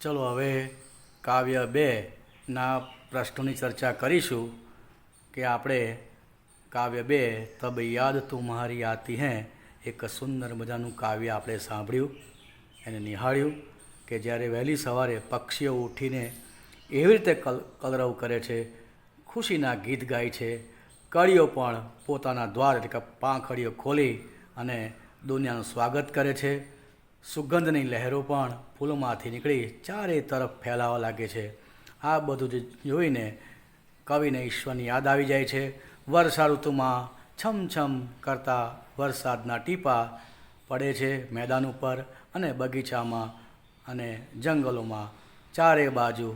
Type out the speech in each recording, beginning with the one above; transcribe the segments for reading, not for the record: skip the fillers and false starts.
ચલો હવે કાવ્ય 2ના પ્રશ્નોની ચર્ચા કરીશું કે આપણે કાવ્ય 2 તબ યાદ તુમ્હારી આતી હૈ એક સુંદર મજાનું કાવ્ય આપણે સાંભળ્યું એને નિહાળ્યું કે જ્યારે વહેલી સવારે પક્ષીઓ ઉઠીને એવી રીતે કલરવ કરે છે, ખુશીના ગીત ગાય છે, કળીઓ પણ પોતાના દ્વાર એટલે કે પાંખડીઓ ખોલી અને દુનિયાનું સ્વાગત કરે છે, સુગંધની લહેરો પણ ફૂલોમાંથી નીકળી ચારે તરફ ફેલાવા લાગે છે. આ બધું જ જોઈને કવિને ઈશ્વરની યાદ આવી જાય છે. વર્ષા ઋતુમાં છમછમ કરતા વરસાદના ટીપા પડે છે મેદાન ઉપર અને બગીચામાં અને જંગલોમાં ચારે બાજુ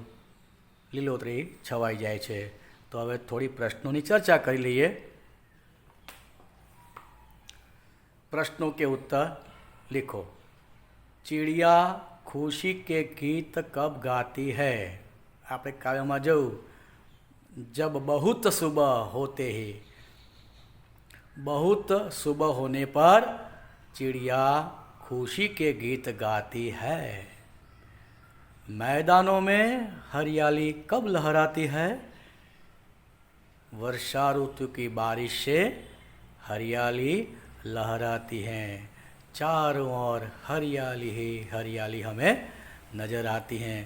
લીલોતરી છવાઈ જાય છે. તો હવે થોડી પ્રશ્નોની ચર્ચા કરી લઈએ. प्रश्नों के उत्तर लिखो. चिड़िया खुशी के गीत कब गाती है? આપણે કાવ્યમાં જવું, जब बहुत सुबह होते ही, बहुत सुबह होने पर चिड़िया खुशी के गीत गाती है. मैदानों में हरियाली कब लहराती है? वर्षा ऋतु की बारिश से हरियाली लहराती हैं. चारों ओर हरियाली ही हरियाली हमें नज़र आती हैं.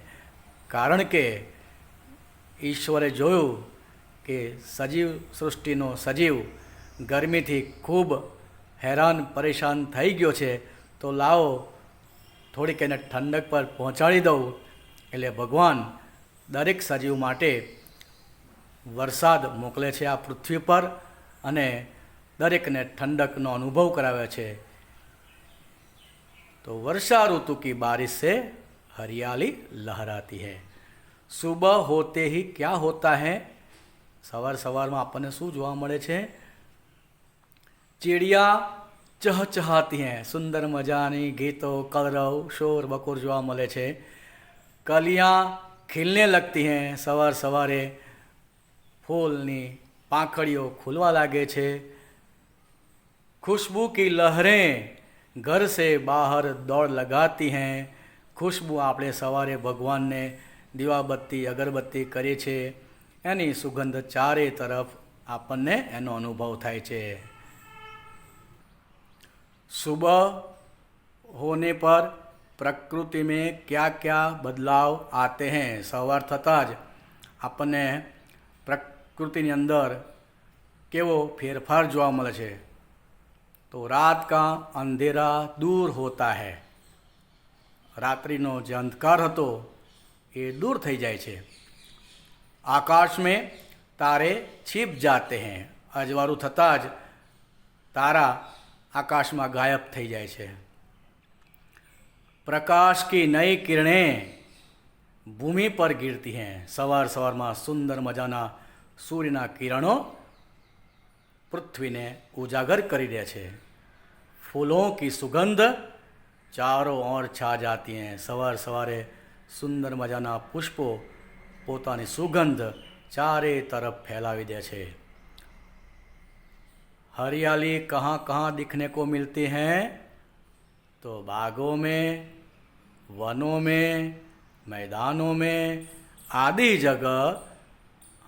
कारण के ईश्वरे જોયું કે સજીવ સૃષ્ટિનો સજીવ ગરમીથી ખૂબ હેરાન પરેશાન થઈ ગયો છે, તો લાવો થોડીક એને ઠંડક પર પહોંચાડી દઉં. એટલે ભગવાન દરેક સજીવ માટે વરસાદ મોકલે છે આ પૃથ્વી પર અને દરેકને ઠંડકનો અનુભવ કરાવે છે. તો वर्षा ऋतु की बारिश से हरियाली लहराती है. सुबह होते ही क्या होता है? सवार सवाરમાં આપણને શું જોવા મળે છે? ચીડિયા ચહચહાતી हैं. સુંદર મજાની ગીતો, કલરવ, શોર બકોર જોવા મળે છે. કલિયાં ખીલને લગતી हैं. સવાર સવારે ફૂલની પાંખડીઓ ખુલવા લાગે છે. खुशबू की लहरें घर से बाहर दौड़ लगाती हैं. खुशबू આપણે સવારે ભગવાનને દીવાબત્તી અગરબત્તી કરીએ છીએ, એની સુગંધ ચારે તરફ આપણને એનો અનુભવ થાય છે. सुबह होने पर प्रकृति में क्या क्या बदलाव आते हैं? સવાર થતાં જ આપણને પ્રકૃતિની અંદર કેવો ફેરફાર જોવા મળે છે. तो रात का अंधेरा दूर होता है. रात्रिनो जो अंधकार હતો એ दूर થઈ જાય છે. आकाश में तारे छिप जाते हैं. અજવાળું થતાં જ તારા આકાશમાં ગાયબ થઈ જાય છે. प्रकाश की नई किरणें भूमि पर गिरती हैं. સવાર સવારમાં સુંદર મજાના સૂર્યના કિરણો પૃથ્વીને ઉજાગર કરી દે છે. फूलों की सुगंध चारों ओर छा जाती हैं. सवार सवारे सुंदर मजाना पुष्पो पोतानी सुगंध चारे तरफ फैलावी दे छे. हरियाली कहाँ कहाँ दिखने को मिलती हैं? तो बागों में, वनों में, मैदानों में आदि जगह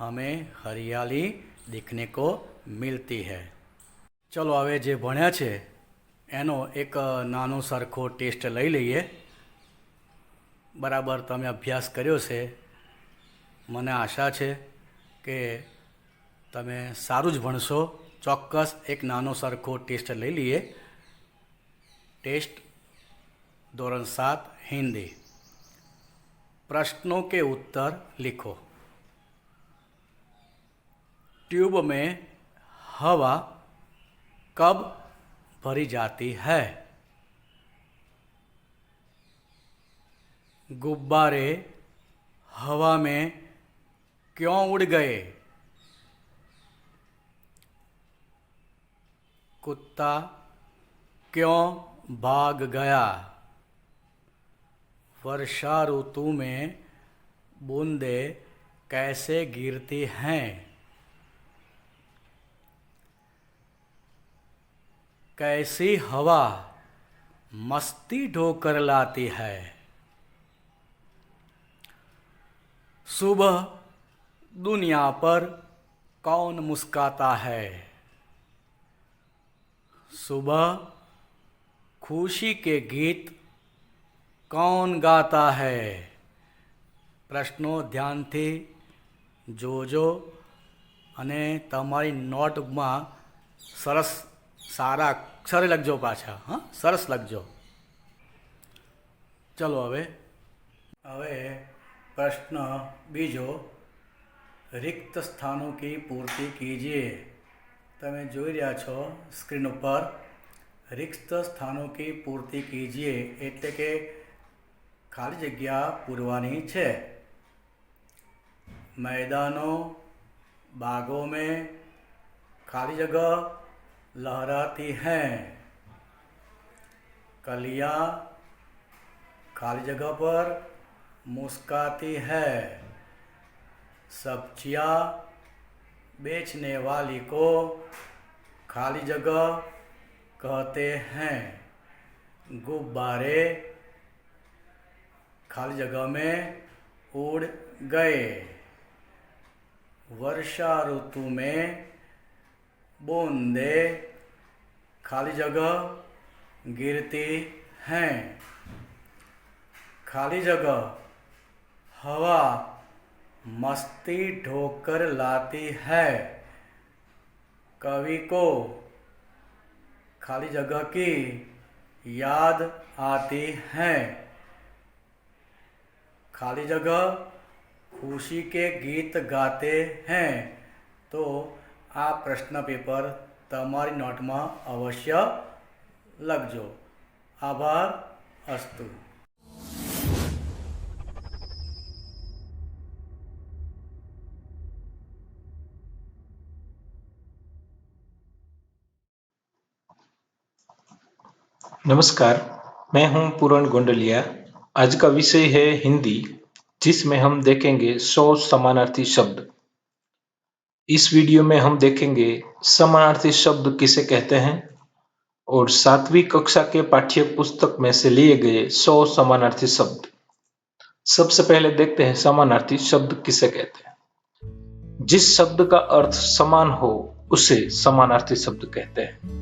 हमें हरियाली दिखने को मिलती है. चलो હવે જે ભણ્યા છે એનો એક નાનો સરખો ટેસ્ટ લઈ લઈએ. બરાબર તમે અભ્યાસ કર્યો છે, મને આશા છે કે તમે સારું જ ભણશો. ચોક્કસ એક નાનો સરખો ટેસ્ટ લઈ લઈએ. ટેસ્ટ ધોરણ 7 हिंदी. प्रश्नों के उत्तर लिखो. ट्यूब में हवा कब भरी जाती है? गुब्बारे हवा में क्यों उड़ गए? कुत्ता क्यों भाग गया? वर्षा ऋतु में बूंदे कैसे गिरती हैं? कैसी हवा मस्ती ढोकर लाती है? सुबह दुनिया पर कौन मुस्काता है? सुबह खुशी के गीत कौन गाता है? પ્રશ્નો ધ્યાનથી જોજો અને તમારી નોટબુકમાં સરસ સારા અક્ષરે લખજો પાછા. હા, સરસ લખજો. ચલો હવે પ્રશ્ન બીજો, रिक्त स्थानों की पूर्ति कीजिए. તમે જોઈ રહ્યા છો સ્ક્રીન ઉપર, रिक्त स्थानों की पूर्ति कीजिए એટલે કે ખાલી જગ્યા પૂરવાની છે. मैदानों बागों में खाली जगह लहराती हैं. कलियाँ खाली जगह पर मुस्काती है. सब्जियाँ बेचने वाली को खाली जगह कहते हैं. गुब्बारे खाली जगह में उड़ गए. वर्षा ऋतु में बूंदे खाली जगह गिरती हैं. खाली जगह हवा मस्ती ढोकर लाती है. कवि को खाली जगह की याद आती है. खाली जगह खुशी के गीत गाते हैं. तो आ प्रश्न पेपर तमारी नोट में अवश्य लखजो. आभार. अस्तु. नमस्कार, मैं हूं पूरण गोंडलिया. आज का विषय है हिंदी, जिसमें हम देखेंगे 100 समानार्थी शब्द. इस वीडियो में हम देखेंगे समानार्थी शब्द किसे कहते हैं और 7वीं कक्षा के पाठ्य पुस्तक में से लिए गए 100 समानार्थी शब्द. सबसे पहले देखते हैं समानार्थी शब्द किसे कहते हैं. जिस शब्द का अर्थ समान हो उसे समानार्थी शब्द कहते हैं.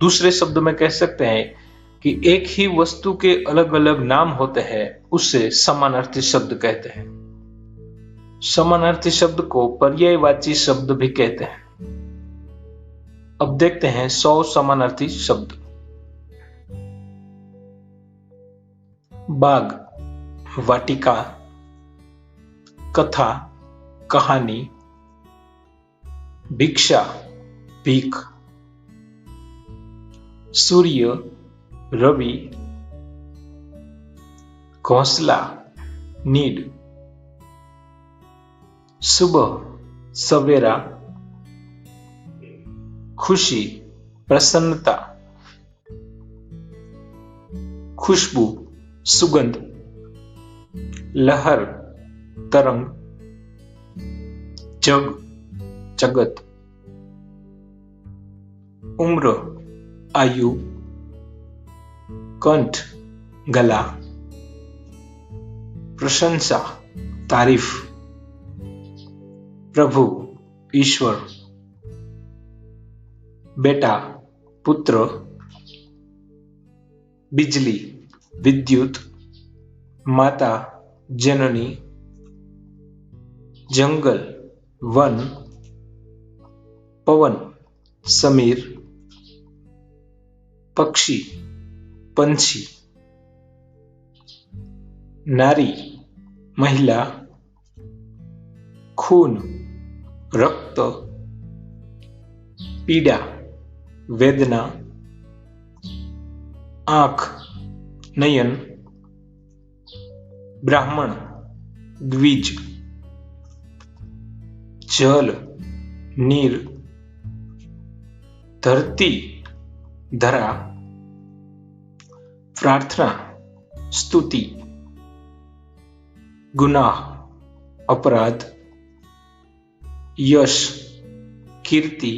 दूसरे शब्द में कह सकते हैं कि एक ही वस्तु के अलग अलग नाम होते हैं, उसे समानार्थी शब्द कहते हैं. समानार्थी शब्द को पर्यायवाची शब्द भी कहते हैं. अब देखते हैं 100 समानार्थी शब्द. बाग, वाटिका, कथा, कहानी, भिक्षा, भीख, सूर्य, रवि, घोंसला, नीड, सुबह, सवेरा, खुशी, प्रसन्नता, खुशबू, सुगंध, लहर, तरंग, जग, जगत, उम्र, आयु, कंठ, गला, प्रशंसा, तारीफ, प्रभु, ईश्वर, बेटा, पुत्र, बिजली, विद्युत, माता, जननी, जंगल, वन, पवन, समीर, पक्षी, पंछी, नारी, महिला, खून, रक्त, पीड़ा, वेदना, आंख, नयन, ब्राह्मण, द्विज, जल, नीर, धरती, धरा, प्रार्थना, स्तुति, गुनाह, अपराध, यश, कीर्ति,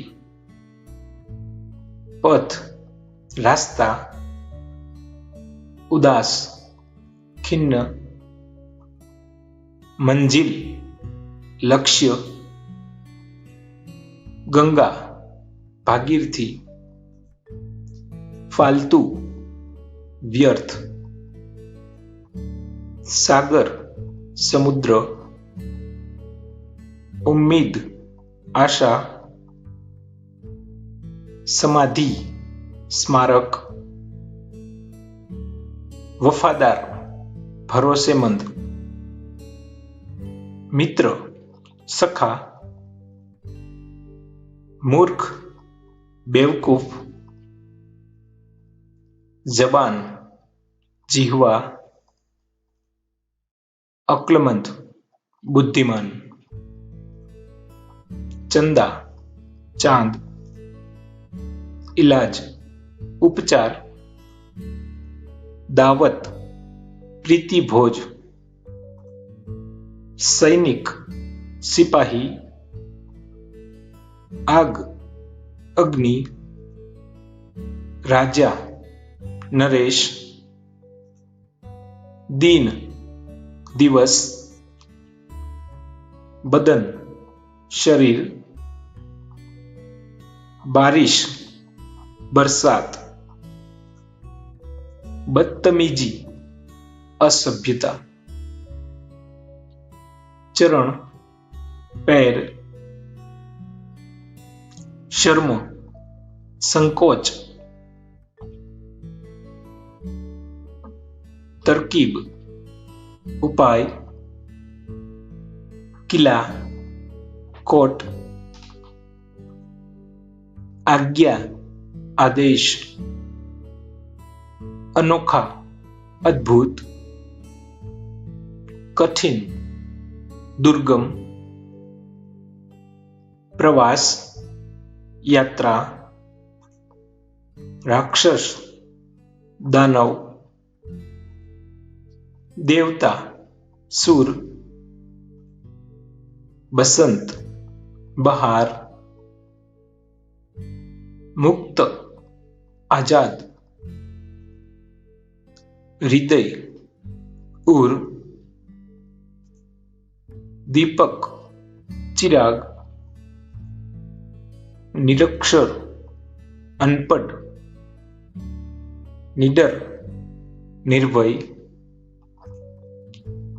पथ, रास्ता, उदास, खिन्न, મંજિલ, લક્ષ્ય, ગંગા, ભાગીરથી, ફાલતુ, વ્યર્થ, સાગર, સમુદ્ર, ઉમ્મીદ, આશા, સમાધિ, સ્મારક, વફાદાર, ભરોસેમંદ, મિત્ર, સખા, મૂર્ખ, બેવકૂફ, જબાન, જીહવા, અક્લમંદ, બુદ્ધિમાન, ચંદા, ચાંદ, ઇલાજ, ઉપચાર, દાવત, પ્રીતિભોજ, સૈનિક, સિપાહી, આગ, અગ્નિ, રાજા, નરેશ, દિન, દિવસ, બદન, શરીર, બારિશ, બરસાત, બદતમીજી, અસભ્યતા, ચરણ, પેર, શર્મ, સંકોચ, તરકીબ, ઉપાય, કિલ્લા, કોટ, આજ્ઞા, આદેશ, અનોખા, અદ્ભુત, કઠિન, દુર્ગમ, પ્રવાસ, યાત્રા, રાક્ષસ, દાનવ, દેવતા, સુર, બસંત, બહાર, મુક્ત, આઝાદ, હૃદય, ઉર, દીપક, ચિરાગ, નિરક્ષર, અનપઢ, નિડર, નિર્ભય,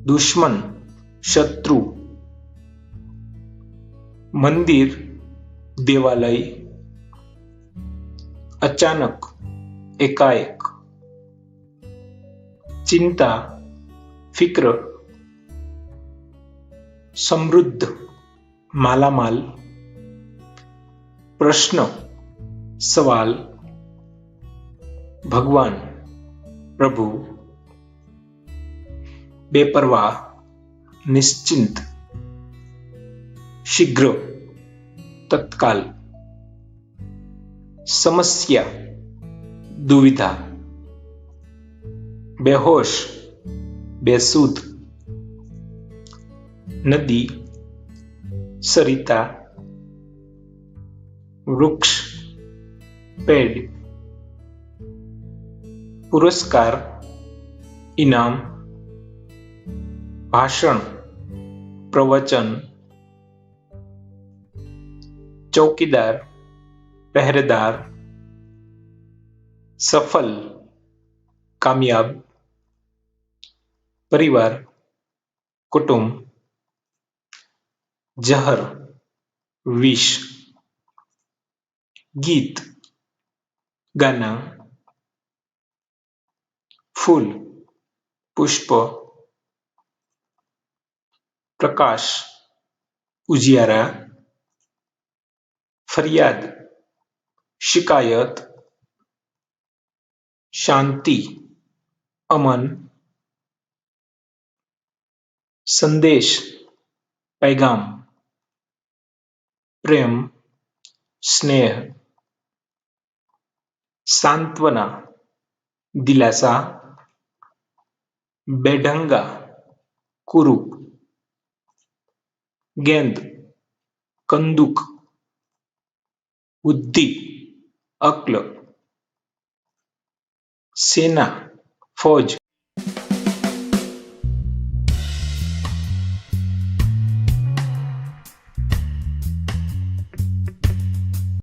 દુશ્મન, શત્રુ, મંદિર, દેવાલય, અચાનક, એકાએક, ચિંતા, ફિક્ર, સમૃદ્ધ, માલામાલ, પ્રશ્ન, સવાલ, ભગવાન, પ્રભુ, બેપરવાહ, નિશ્ચિંત, શીઘ્ર, તત્કાલ, સમસ્યા, દુવિધા, બેહોશ, બેસુધ, નદી, સરિતા, વૃક્ષ, પેડ, પુરસ્કાર, ઇનામ, ભાષણ, પ્રવચન, ચોકીદાર, પહેરેદાર, સફલ, કામયાબ, પરિવાર, કુટુંબ, જહર, વિષ, ગીત, ગાના, ફૂલ, પુષ્પ, પ્રકાશ, ઉજિયારા, ફરિયાદ, શિકાયત, શાંતિ, અમન, સંદેશ, पैगाम, प्रेम, स्नेह, सांत्वना, दिलासा, बेढंगा, कुरूप, गेंद, कंदूक, बुद्धि, अक्ल, सेना, फौज,